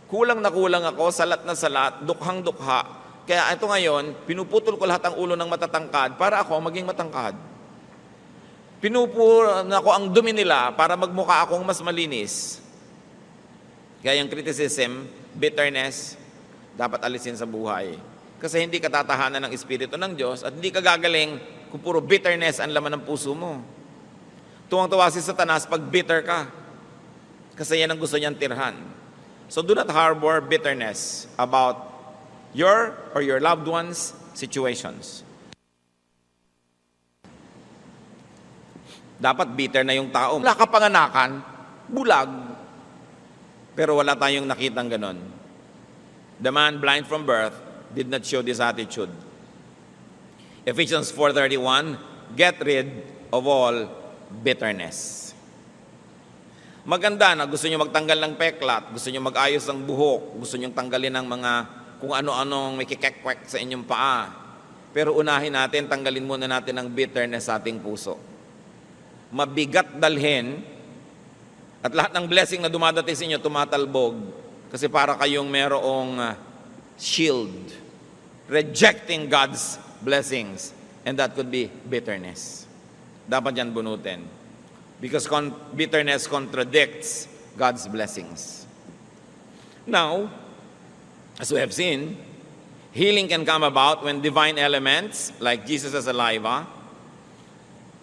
Kulang na kulang ako, salat na salat, dukhang-dukha. Kaya ito ngayon, pinuputol ko lahat ang ulo ng matatangkad para ako maging matangkad. Pinupuro na ko ang dumi nila para magmukha akong mas malinis. Kaya yung criticism, bitterness, dapat alisin sa buhay. Kasi hindi ka tatahanan ng Espiritu ng Diyos at hindi ka gagaling kung puro bitterness ang laman ng puso mo. Tuwang-tuwa si Satanas pag bitter ka. Kasi yan ang gusto niyang tirhan. So do not harbor bitterness about your or your loved ones' situations. Dapat bitter na yung tao. Wala kapanganakan, bulag. Pero wala tayong nakitang ganon. The man blind from birth did not show this attitude. Ephesians 4:31, get rid of all bitterness. Maganda na gusto nyo magtanggal ng peklat, gusto nyo mag-ayos ng buhok, gusto nyo tanggalin ng mga kung ano-anong may kikekwek sa inyong paa. Pero unahin natin, tanggalin muna natin ang bitterness sa ating puso. Mabigat dalhin, at lahat ng blessing na dumadating sa inyo, tumatalbog, kasi para kayong merong shield, rejecting God's blessings, and that could be bitterness. Dapat yan bunutin. Because bitterness contradicts God's blessings. Now, as we have seen, healing can come about when divine elements, like Jesus' saliva,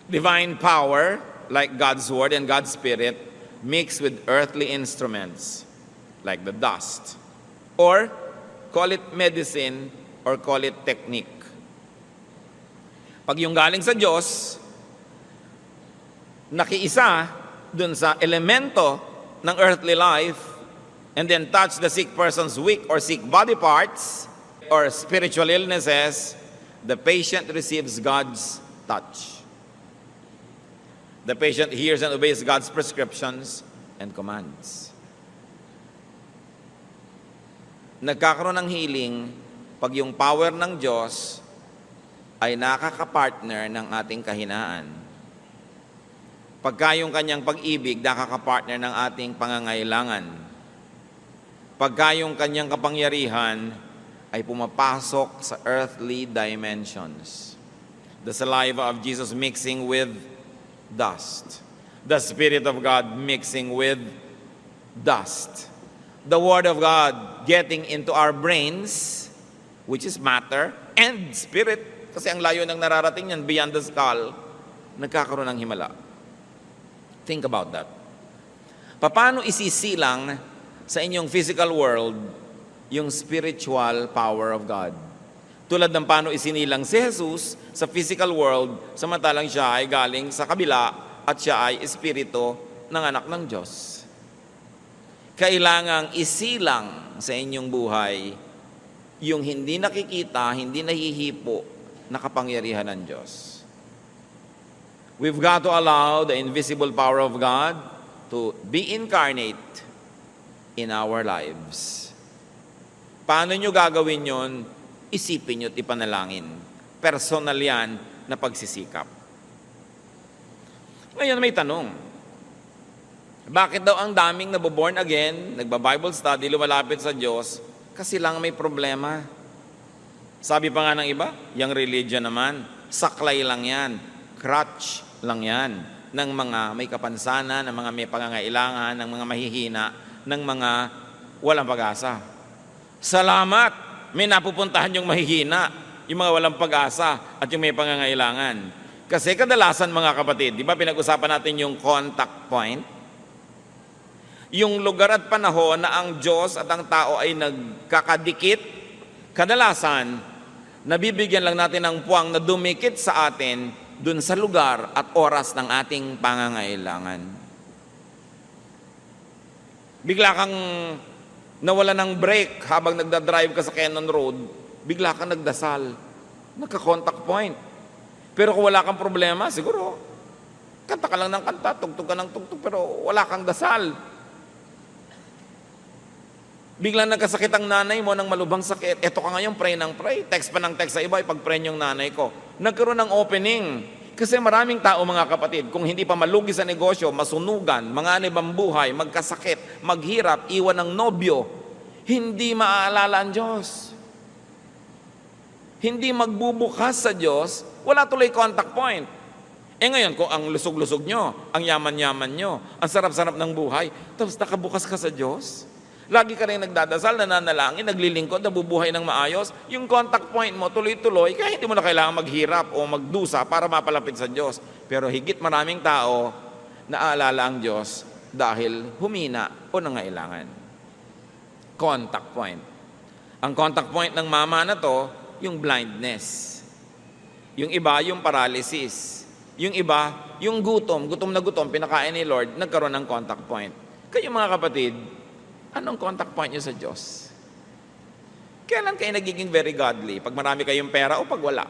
divine power, like God's Word and God's Spirit, mix with earthly instruments, like the dust. Or, call it medicine, or call it technique. Pag yung galing sa Diyos, nakiisa dun sa elemento ng earthly life, and then touch the sick person's weak or sick body parts, or spiritual illnesses, the patient receives God's touch. The patient hears and obeys God's prescriptions and commands. Nagkakaroon ng healing pag yung power ng Diyos ay nakakapartner ng ating kahinaan. Pagka yung kanyang pag-ibig nakakapartner ng ating pangangailangan. Pagka yung kanyang kapangyarihan ay pumapasok sa earthly dimensions. The saliva of Jesus mixing with dust. The Spirit of God mixing with dust. The Word of God getting into our brains, which is matter, and spirit, kasi ang layo ng nararating yan, beyond the skull, nagkakaroon ng himala. Think about that. Paano isisilang sa inyong physical world yung spiritual power of God? Tulad ng paano isinilang si Jesus sa physical world, samantalang siya ay galing sa kabila at siya ay espiritu ng anak ng Diyos. Kailangang isilang sa inyong buhay yung hindi nakikita, hindi nahihipo na kapangyarihan ng Diyos. We've got to allow the invisible power of God to be incarnate in our lives. Paano nyo gagawin yon? Isipin nyo at ipanalangin. Personal yan na pagsisikap. Ngayon may tanong. Bakit daw ang daming naboborn again, nagba-Bible study, lumalapit sa Diyos, kasi lang may problema? Sabi pa nga ng iba, yung religion naman, saklay lang yan, crutch lang yan, ng mga may kapansanan, ng mga may pangangailangan, ng mga mahihina, ng mga walang pag-asa. Salamat! May napupuntahan yung mahihina, yung mga walang pag-asa, at yung may pangangailangan. Kasi kadalasan mga kapatid, di ba pinag-usapan natin yung contact point? Yung lugar at panahon na ang Diyos at ang tao ay nagkakadikit, kadalasan, nabibigyan lang natin ng puwang na dumikit sa atin dun sa lugar at oras ng ating pangangailangan. Bigla kang nawala ng brake habang nagdadrive ka sa Cannon Road, bigla kang nagdasal, nagka-contact point. Pero kung wala kang problema, siguro, kanta ka lang ng kanta, tugtog ka ng tugtog, pero wala kang dasal. Biglang nagkasakit ang nanay mo ng malubhang sakit. Eto ka ngayon, pray ng pray. Text pa ng text sa iba, ipag-pray yung nanay ko. Nagkaroon ng opening. Kasi maraming tao, mga kapatid, kung hindi pa malugi sa negosyo, masunugan, manganib ang buhay, magkasakit, maghirap, iwan ng nobyo, hindi maaalala ang Diyos. Hindi magbubukas sa Diyos, wala tuloy contact point. Ngayon, kung ang lusog-lusog nyo, ang yaman-yaman nyo, ang sarap-sarap ng buhay, tapos nakabukas ka sa Diyos, lagi ka rin nagdadasal, nananalangin, naglilingkod, nabubuhay ng maayos, yung contact point mo tuloy-tuloy, kaya hindi mo na kailangan maghirap o magdusa para mapalapit sa Diyos. Pero higit maraming tao, naaalala ang Diyos dahil humina o nangailangan. Contact point. Ang contact point ng mama na to, yung blindness. Yung iba, yung paralysis. Yung iba, yung gutom na gutom, pinakain ni Lord, nagkaroon ng contact point. Kayo mga kapatid, anong contact point nyo sa Diyos? Kailan kayo nagiging very godly? Pag marami kayong pera o pag wala?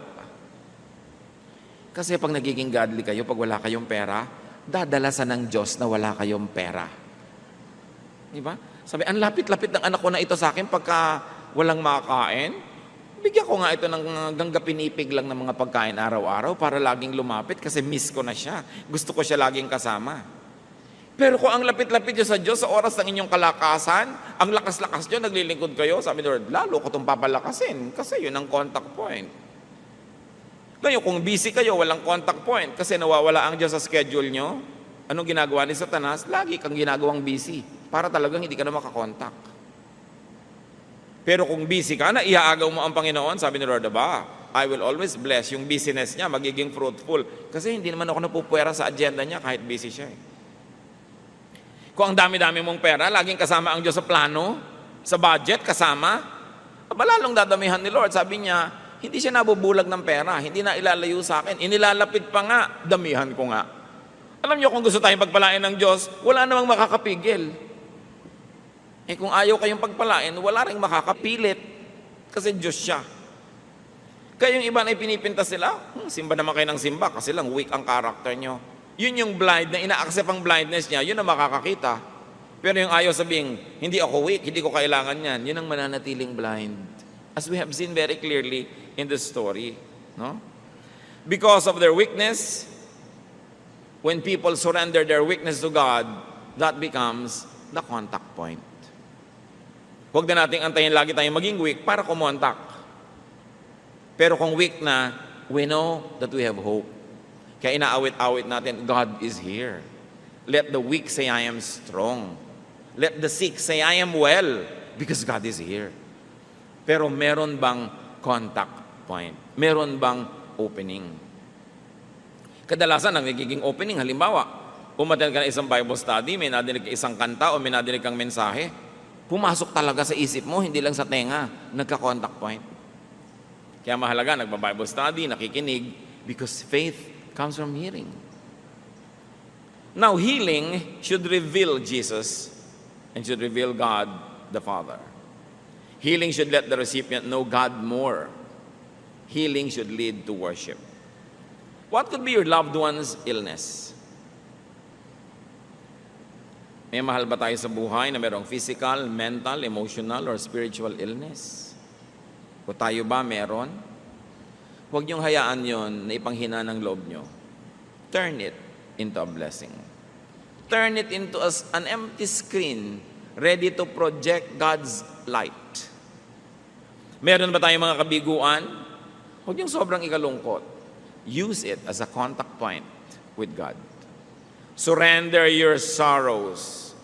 Kasi pag nagiging godly kayo, pag wala kayong pera, dadalasan ng Diyos na wala kayong pera. Di ba? Sabi, ang lapit-lapit ng anak ko na ito sa akin pagka walang makakain. Bigyan ko nga ito ng gangga pinipig lang ng mga pagkain araw-araw para laging lumapit kasi miss ko na siya. Gusto ko siya laging kasama. Pero kung ang lapit-lapit nyo sa Diyos sa oras ng inyong kalakasan, ang lakas-lakas nyo, naglilingkod kayo, sabi ni Lord, lalo ko itong papalakasin kasi yun ang contact point. Ngayon, kung busy kayo, walang contact point kasi nawawala ang Diyos sa schedule nyo, anong ginagawa ni Satanas? Lagi kang ginagawang busy para talagang hindi ka na makakontak. Pero kung busy ka na, iaagaw mo ang Panginoon, sabi ni Lord, I will always bless. Yung business niya, magiging fruitful. Kasi hindi naman ako napupwera sa agenda niya kahit busy siya. Kung ang dami-dami mong pera, laging kasama ang Diyos sa plano, sa budget, kasama, malalong dadamihan ni Lord. Sabi niya, hindi siya nabubulag ng pera, hindi na ilalayo sa akin. Inilalapit pa nga, damihan ko nga. Alam niyo, kung gusto tayong pagpalain ng Diyos, wala namang makakapigil. Kung ayaw kayong pagpalain, wala ring makakapilit. Kasi Diyos siya. Kaya yung iba na ipinipintas sila, simba naman kayo ng simba kasi lang weak ang karakter nyo. Yun yung blind na ina-accept ang blindness niya, yun ang makakakita. Pero yung ayaw sabing, hindi ako weak, hindi ko kailangan yan, yun ang mananatiling blind. As we have seen very clearly in the story. No? Because of their weakness, when people surrender their weakness to God, that becomes the contact point. Huwag na nating antayin lagi tayong maging weak para kumontak. Pero kung weak na, we know that we have hope. Kaya inaawit-awit natin, God is here. Let the weak say, I am strong. Let the sick say, I am well, because God is here. Pero meron bang contact point? Meron bang opening? Kadalasan, ang nagiging opening, halimbawa, umattend ka ng isang Bible study, may nadinig ka isang kanta o may nadinig kang mensahe, pumasok talaga sa isip mo, hindi lang sa tenga, nagka-contact point. Kaya mahalaga, nagba-Bible study, nakikinig, because faith comes from hearing. Now, healing should reveal Jesus and should reveal God the Father. Healing should let the recipient know God more. Healing should lead to worship. What could be your loved one's illness? May mahal ba tayo sa buhay na mayroong physical, mental, emotional, or spiritual illness? O tayo ba meron? Huwag niyong hayaan yon na ipanghina ng loob niyo. Turn it into a blessing. Turn it into an empty screen ready to project God's light. Meron ba tayong mga kabiguan? Huwag niyong sobrang ikalungkot. Use it as a contact point with God. Surrender your sorrows,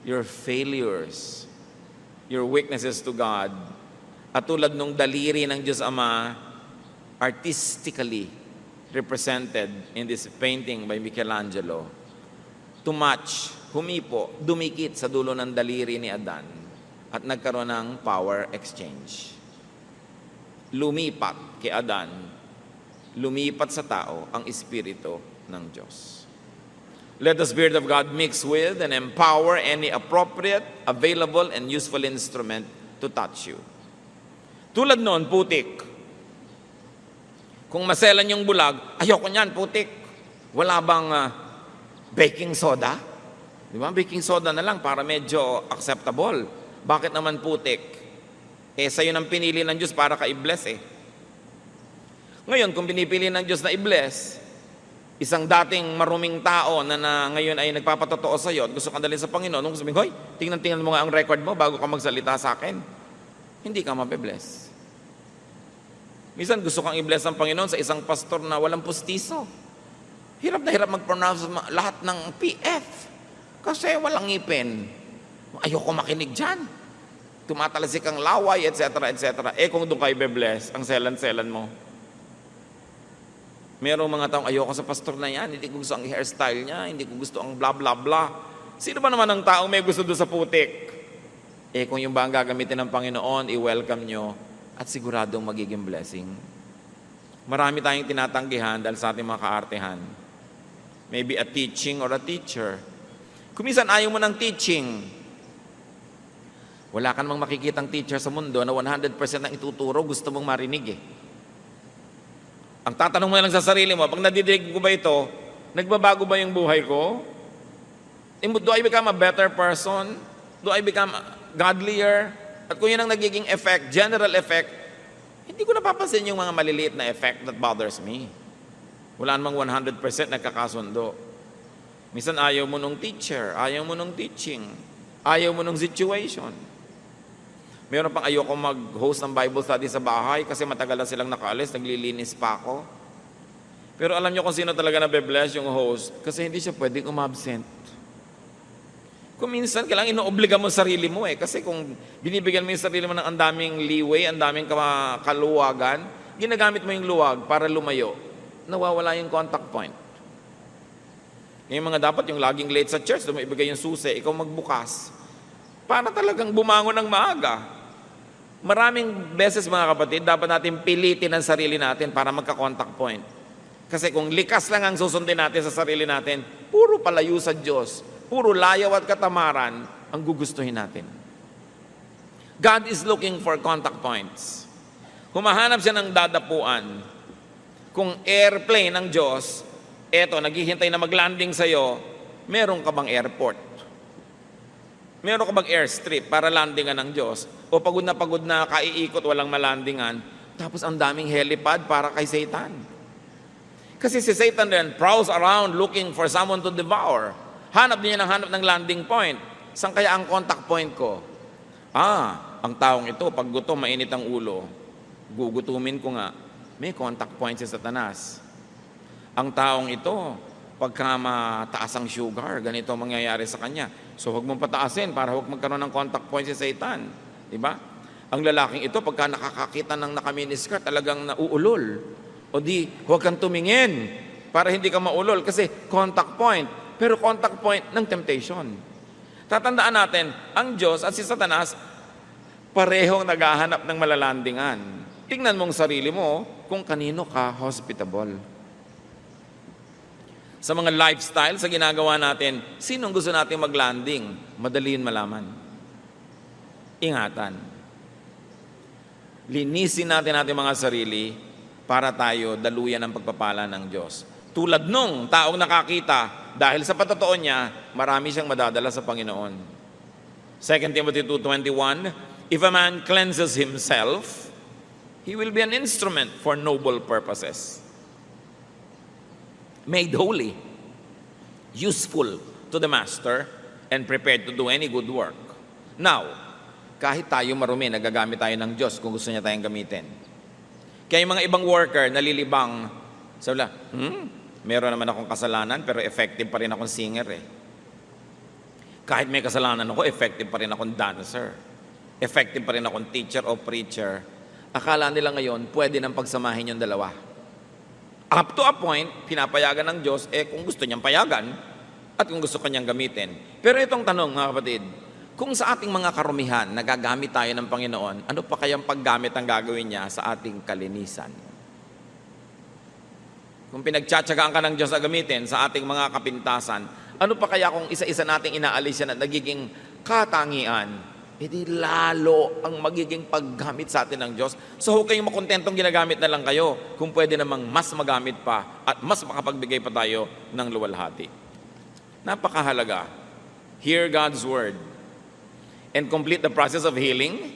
your failures, your weaknesses to God. At tulad nung daliri ng Diyos Ama, artistically represented in this painting by Michelangelo, to match, humipo, dumikit sa dulo ng daliri ni Adan at nagkaroon ng power exchange. Lumipat kay Adan, lumipat sa tao ang Espiritu ng Diyos. Let the Spirit of God mix with and empower any appropriate, available, and useful instrument to touch you. Tulad noon, putik. Kung maselan yung bulag, ayoko niyan, putik. Wala bang baking soda? Di ba? Baking soda na lang para medyo acceptable. Bakit naman putik? Sa'yo nang pinili ng Diyos para ka i-bless Ngayon, kung pinipili ng Diyos na i-bless, isang dating maruming tao na ngayon ay nagpapatotoo sa'yo at gusto kang dalhin sa Panginoon, nung sabihin, hoy, tingnan mo nga ang record mo bago ka magsalita sa akin. Hindi ka mabe-bless. Minsan gusto kang i-bless ng Panginoon sa isang pastor na walang pustiso. Hirap na hirap mag-pronounce lahat ng PF kasi walang ngipin. Ayoko makinig dyan. Tumatalsik ang laway, etc., etc. Kung doon kayo be-bless, ang selan-selan mo. Merong mga taong ayoko sa pastor na yan, hindi ko gusto ang hairstyle niya, hindi ko gusto ang bla bla bla. Sino ba naman ang taong may gusto doon sa putik? Kung yung ba ang gagamitin ng Panginoon, i-welcome nyo at siguradong magiging blessing. Marami tayong tinatanggihan dahil sa ating mga kaartehan. Maybe a teaching or a teacher. Kung minsan ayaw mo ng teaching, wala ka namang makikitang teacher sa mundo na 100% ang ituturo, gusto mong marinig Ang tatanong mo lang sa sarili mo, pag nadidinig ko ba ito, nagbabago ba yung buhay ko? Do I become a better person? Do I become godlier? At kung yun ang nagiging effect, general effect, hindi ko napapansin yung mga maliliit na effect that bothers me. Wala namang 100% nagkakasundo. Minsan ayaw mo nung teacher, ayaw mo nung teaching, ayaw mo nung situation. Meron pang ayoko mag-host ng Bible study sa bahay kasi matagal na silang nakaalis, naglilinis pa ako. Pero alam niyo kung sino talaga nabe-bless yung host kasi hindi siya pwedeng umabsent. Kung minsan, kailangan inoobliga mo sarili mo kasi kung binibigyan mo yung sarili mo ng andaming leeway, andaming kaluwagan, ginagamit mo yung luwag para lumayo, nawawala yung contact point. Yung mga dapat yung laging late sa church, doon mo ibigay yung susi, ikaw magbukas. Para talagang bumangon ng maaga. Maraming beses mga kapatid, dapat natin pilitin ang sarili natin para magka-contact point. Kasi kung likas lang ang susundin natin sa sarili natin, puro palayo sa Diyos, puro layaw at katamaran ang gugustuhin natin. God is looking for contact points. Humahanap siya ng dadapuan. Kung airplane ng Diyos, eto, naghihintay na mag-landing sa'yo, meron ka bang airport? Meron ka bang airstrip para landingan ng Diyos? O pagod na kaiikot, walang malandingan, tapos ang daming helipad para kay Satan. Kasi si Satan din prowls around looking for someone to devour. Hanap din niya ng landing point. Saan kaya ang contact point ko? Ang taong ito, pag gutom, mainit ang ulo. Gugutumin ko nga. May contact point si Satanas. Ang taong ito, pagka mataas ang sugar, ganito ang mangyayari sa kanya. So huwag mong pataasin para huwag magkaroon ng contact point si Satan. Diba? Ang lalaking ito, pagka nakakakita ng nakaminiskat, talagang nauulol. O di, huwag kang tumingin para hindi ka maulol kasi contact point. Pero contact point ng temptation. Tatandaan natin, ang Diyos at si Satanas, parehong naghahanap ng malalandingan. Tingnan mong sarili mo kung kanino ka hospitable. Sa mga lifestyle, sa ginagawa natin, sinong gusto natin mag-landing? Madaliin malaman. Ingatan. Linisin natin ating mga sarili para tayo daluyan ng pagpapala ng Diyos. Tulad nung taong nakakita, dahil sa patotoo niya, marami siyang madadala sa Panginoon. 2 Timothy 2:21, if a man cleanses himself, he will be an instrument for noble purposes. Made holy, useful to the master, and prepared to do any good work. Now, kahit tayo marumi, nagagamit tayo ng Diyos kung gusto niya tayong gamitin. Kaya yung mga ibang worker, nalilibang, sabi nila, meron naman akong kasalanan, pero effective pa rin akong singer Kahit may kasalanan ako, effective pa rin akong dancer. Effective pa rin akong teacher o preacher. Akala nila ngayon, pwede nang pagsamahin yung dalawa. Up to a point, pinapayagan ng Diyos, kung gusto niyang payagan, at kung gusto kanyang gamitin. Pero itong tanong, mga kapatid, kung sa ating mga karumihan, nagagamit tayo ng Panginoon, ano pa kayang paggamit ang gagawin niya sa ating kalinisan? Kung pinagtsatsagaan ka ng Diyos na gamitin sa ating mga kapintasan, ano pa kaya kung isa-isa nating inaalis yan at nagiging katangian? Hindi lalo ang magiging paggamit sa atin ng Diyos. So huwag kayong makontentong ginagamit na lang kayo kung pwede namang mas magamit pa at mas makapagbigay pa tayo ng luwalhati. Napakahalaga. Hear God's word and complete the process of healing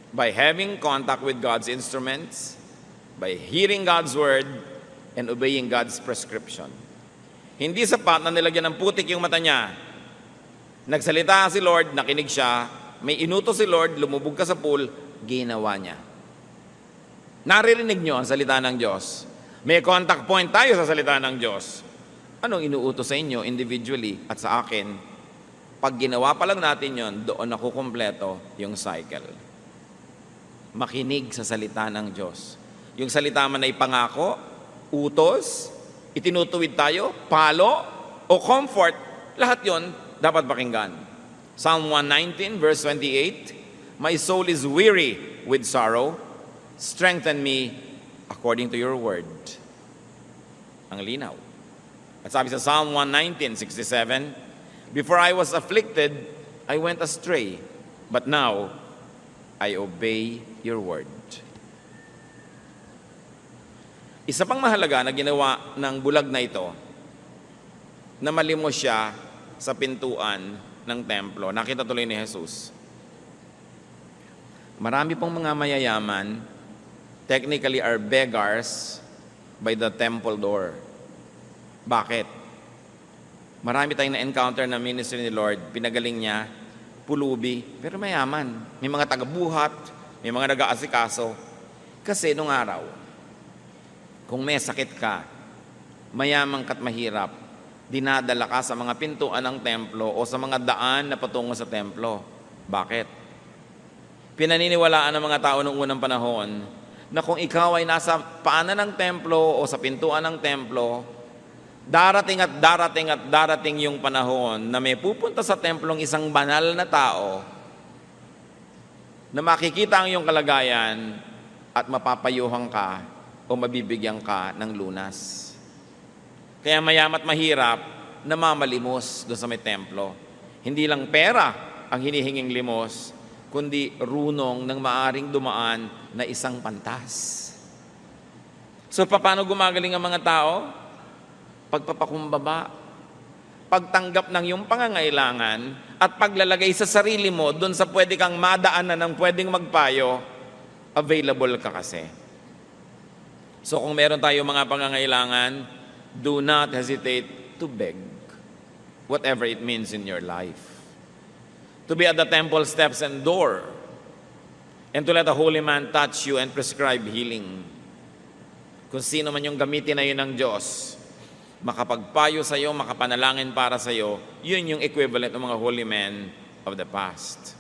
by having contact with God's instruments, by hearing God's word, and obeying God's prescription. Hindi sapat na nilagyan ng putik yung mata niya. Nagsalita si Lord, nakinig siya, may inutos si Lord, lumubog ka sa pool, ginawa niya. Naririnig niyo ang salita ng Diyos. May contact point tayo sa salita ng Diyos. Anong inuutos sa inyo individually at sa akin? Pag ginawa pa lang natin yon, doon ako kumpleto yung cycle. Makinig sa salita ng Diyos. Yung salita man ay pangako, utos, itinutuwid tayo, palo, o comfort, lahat yon dapat pakinggan. Psalm 119 verse 28, my soul is weary with sorrow, strengthen me according to your word. Ang linaw. At sabi sa Psalm 119:67, before I was afflicted, I went astray, but now I obey your word. Isa pang mahalaga na ginawa ng bulag na ito, na malimos siya sa pintuan ng templo. Nakita tuloy ni Jesus. Marami pong mga mayayaman, technically are beggars by the temple door. Bakit? Marami tayong na-encounter na ministry ni Lord, pinagaling niya, pulubi, pero mayaman. May mga tagabuhat, may mga nag-aasikaso. Kasi nung araw, kung may sakit ka, mayaman ka't mahirap, dinadala ka sa mga pintuan ng templo o sa mga daan na patungo sa templo. Bakit? Pinaniniwalaan ng mga tao noong unang panahon na kung ikaw ay nasa paanan ng templo o sa pintuan ng templo, darating at darating at darating yung panahon na may pupunta sa templong isang banal na tao na makikita ang iyong kalagayan at mapapayuhan ka o mabibigyan ka ng lunas. Kaya mayamat mahirap na mamalimos doon sa may templo. Hindi lang pera ang hinihinging limos, kundi runong ng maaring dumaan na isang pantas. So paano gumagaling ang mga tao? Pagpapakumbaba, pagtanggap ng iyong pangangailangan at paglalagay sa sarili mo doon sa pwede kang madaanan ng pwedeng magpayo, available ka kasi. So kung meron tayo mga pangangailangan, do not hesitate to beg, whatever it means in your life. To be at the temple steps and door, and to let the holy man touch you and prescribe healing. Kung sino man yung gamitin na yun ng Diyos, makapagpayo sa iyo, makapanalangin para sa iyo, yun yung equivalent ng mga holy men of the past.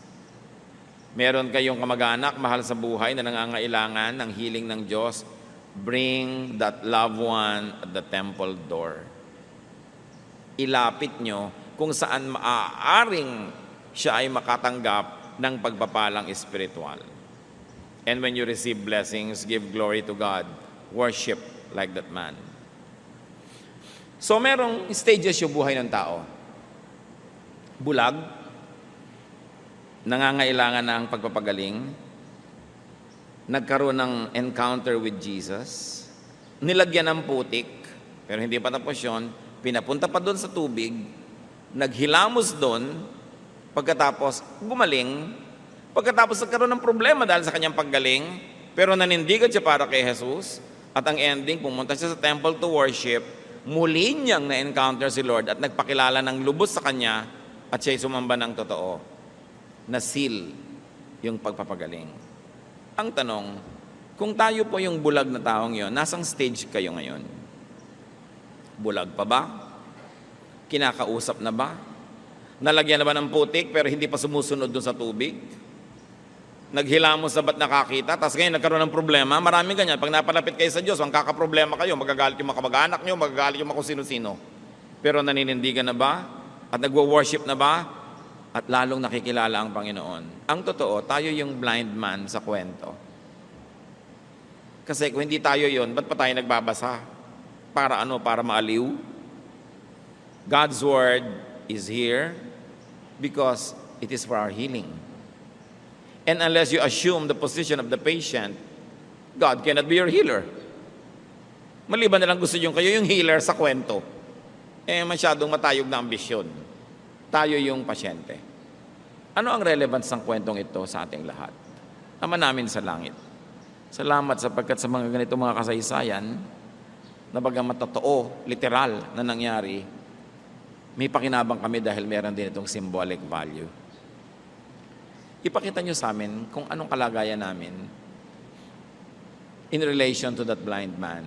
Meron kayong kamag-anak, mahal sa buhay, na nangangailangan ng healing ng Diyos, bring that loved one at the temple door. Ilapit nyo kung saan maaaring siya ay makatanggap ng pagpapalang espiritual. And when you receive blessings, give glory to God. Worship like that man. So merong stages yung buhay ng tao. Bulag, nangangailangan ng pagpapagaling, nagkaroon ng encounter with Jesus, nilagyan ng putik, pero hindi pa tapos yun, pinapunta pa doon sa tubig, naghilamos doon, pagkatapos gumaling, pagkatapos nagkaroon ng problema dahil sa kanyang paggaling, pero nanindigan siya para kay Jesus, at ang ending, pumunta siya sa temple to worship, muli niyang na-encounter si Lord at nagpakilala ng lubos sa kanya at siya'y sumamba ng totoo. Na-seal yung pagpapagaling. Ang tanong, kung tayo po yung bulag na taong yon, nasang stage kayo ngayon? Bulag pa ba? Kinakausap na ba? Nalagyan na ba ng putik pero hindi pa sumusunod doon sa tubig? Naghilamos na ba't nakakita? Tapos ngayon nagkaroon ng problema. Maraming ganyan. Pag napalapit kayo sa Diyos, ang kakaproblema kayo, magagalit yung mga kamag-anak nyo, magagalit yung mga kung sino-sino. Pero naninindigan na ba? At nagwo-worship na ba? At lalong nakikilala ang Panginoon. Ang totoo, tayo yung blind man sa kwento. Kasi kung hindi tayo yon, ba't pa tayo nagbabasa? Para ano? Para maaliw? God's Word is here because it is for our healing. And unless you assume the position of the patient, God cannot be your healer. Maliban na lang gusto nyo kayo yung healer sa kwento. Masyadong matayog na ambisyon. Tayo yung pasyente. Ano ang relevance ng kwentong ito sa ating lahat? Ama namin sa langit, salamat sapagkat sa mga ganito mga kasaysayan, na bagamat totoo, literal na nangyari, may pakinabang kami dahil meron din itong symbolic value. Ipakita nyo sa amin kung anong kalagayan namin in relation to that blind man.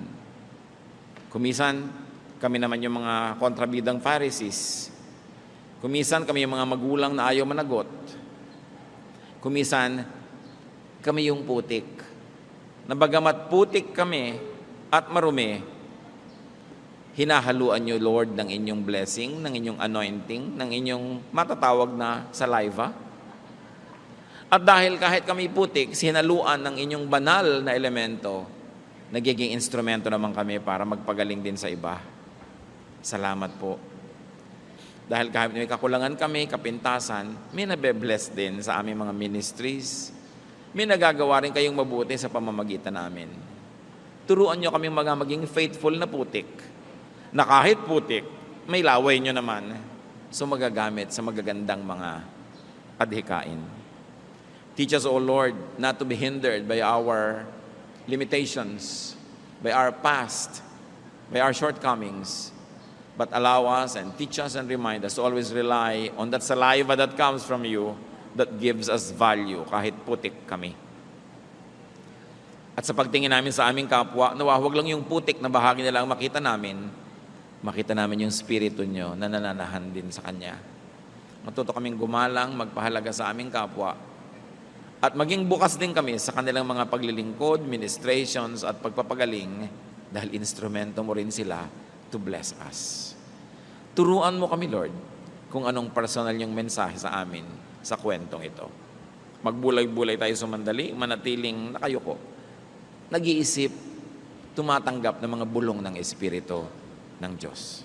Kumisan, kami naman yung mga kontrabidang Pharisees. Kumisan, kami yung mga magulang na ayaw managot. Kumisan, kami yung putik. Na bagamat putik kami at marumi, hinahaluan nyo, Lord, ng inyong blessing, ng inyong anointing, ng inyong matatawag na saliva. At dahil kahit kami putik, sinaluan ng inyong banal na elemento, nagiging instrumento naman kami para magpagaling din sa iba. Salamat po. Dahil kahit may kakulangan kami, kapintasan, may nabe-bless din sa aming mga ministries. May nagagawa rin kayong mabuti sa pamamagitan namin. Turuan nyo kami maging faithful na putik, na kahit putik, may laway nyo naman. So magagamit sa magagandang mga adhikain. Teach us, O Lord, not to be hindered by our limitations, by our past, by our shortcomings, but allow us and teach us and remind us to always rely on that saliva that comes from you that gives us value kahit putik kami. At sa pagtingin namin sa aming kapwa, huwag lang yung putik na bahagi nila ang makita namin yung spirito nyo na nananahan din sa Kanya. Matuto kaming gumalang, magpahalaga sa aming kapwa, at maging bukas din kami sa kanilang mga paglilingkod, ministrations, at pagpapagaling dahil instrumento mo rin sila to bless us. Turuan mo kami, Lord, kung anong personal yung mensahe sa amin sa kwentong ito. Magbulay-bulay tayo sumandali, manatiling nakayuko, nag-iisip, tumatanggap ng mga bulong ng Espiritu ng Diyos.